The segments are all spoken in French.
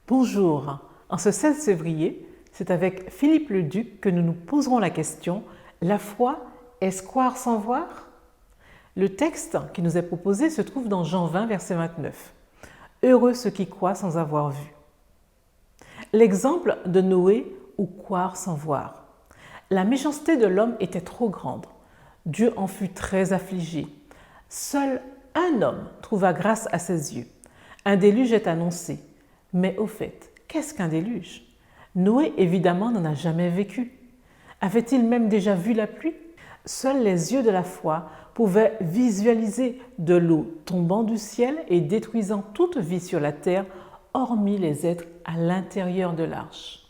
Bonjour, en ce 16 février, c'est avec Philippe Leduc que nous nous poserons la question « La foi, est-ce croire sans voir ?» Le texte qui nous est proposé se trouve dans Jean 20, verset 29. « Heureux ceux qui croient sans avoir vu ». L'exemple de Noé ou croire sans voir. La méchanceté de l'homme était trop grande. Dieu en fut très affligé. Seul un homme trouva grâce à ses yeux. Un déluge est annoncé. Mais au fait, qu'est-ce qu'un déluge? Noé, évidemment, n'en a jamais vécu. Avait-il même déjà vu la pluie? Seuls les yeux de la foi pouvaient visualiser de l'eau tombant du ciel et détruisant toute vie sur la terre, hormis les êtres à l'intérieur de l'arche.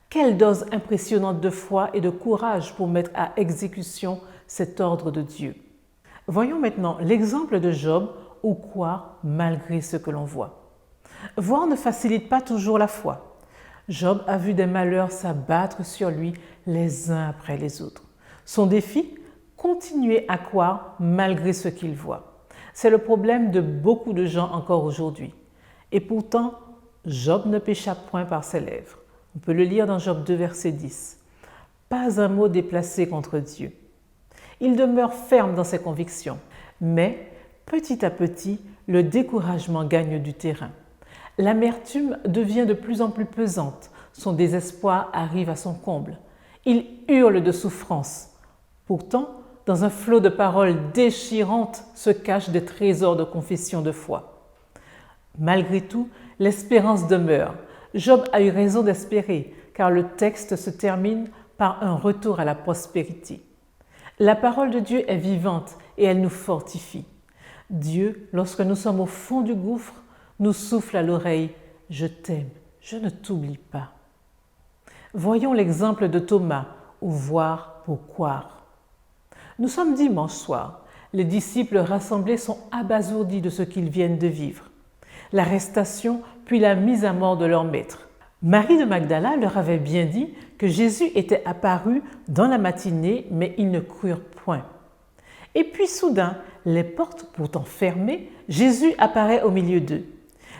Quelle dose impressionnante de foi et de courage pour mettre à exécution cet ordre de Dieu. Voyons maintenant l'exemple de Job ou croire malgré ce que l'on voit. Voir ne facilite pas toujours la foi. Job a vu des malheurs s'abattre sur lui les uns après les autres. Son défi, continuer à croire malgré ce qu'il voit. C'est le problème de beaucoup de gens encore aujourd'hui. Et pourtant, Job ne pécha point par ses lèvres. On peut le lire dans Job 2, verset 10. Pas un mot déplacé contre Dieu. Il demeure ferme dans ses convictions, mais petit à petit, le découragement gagne du terrain. L'amertume devient de plus en plus pesante, son désespoir arrive à son comble. Il hurle de souffrance. Pourtant, dans un flot de paroles déchirantes se cachent des trésors de confession de foi. Malgré tout, l'espérance demeure. Job a eu raison d'espérer, car le texte se termine par un retour à la prospérité. La parole de Dieu est vivante et elle nous fortifie. Dieu, lorsque nous sommes au fond du gouffre, nous souffle à l'oreille « Je t'aime, je ne t'oublie pas ». Voyons l'exemple de Thomas, ou voir pour croire. Nous sommes dimanche soir. Les disciples rassemblés sont abasourdis de ce qu'ils viennent de vivre. L'arrestation puis la mise à mort de leur maître. Marie de Magdala leur avait bien dit que Jésus était apparu dans la matinée, mais ils ne crurent point. Et puis soudain, les portes pourtant fermées, Jésus apparaît au milieu d'eux.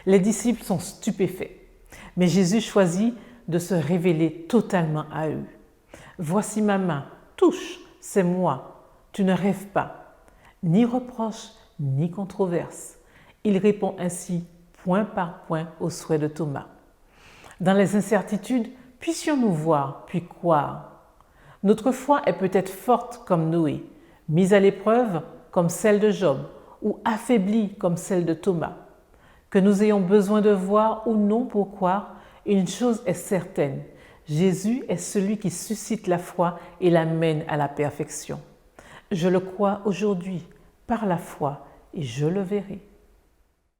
Les disciples sont stupéfaits, mais Jésus choisit de se révéler totalement à eux. « Voici ma main, touche, c'est moi, tu ne rêves pas. » Ni reproche, ni controverse. Il répond ainsi point par point aux souhaits de Thomas. Dans les incertitudes, puissions-nous voir puis croire. Notre foi est peut-être forte comme Noé, mise à l'épreuve comme celle de Job ou affaiblie comme celle de Thomas. Que nous ayons besoin de voir ou non pour croire, une chose est certaine, Jésus est celui qui suscite la foi et la mène à la perfection. Je le crois aujourd'hui par la foi et je le verrai.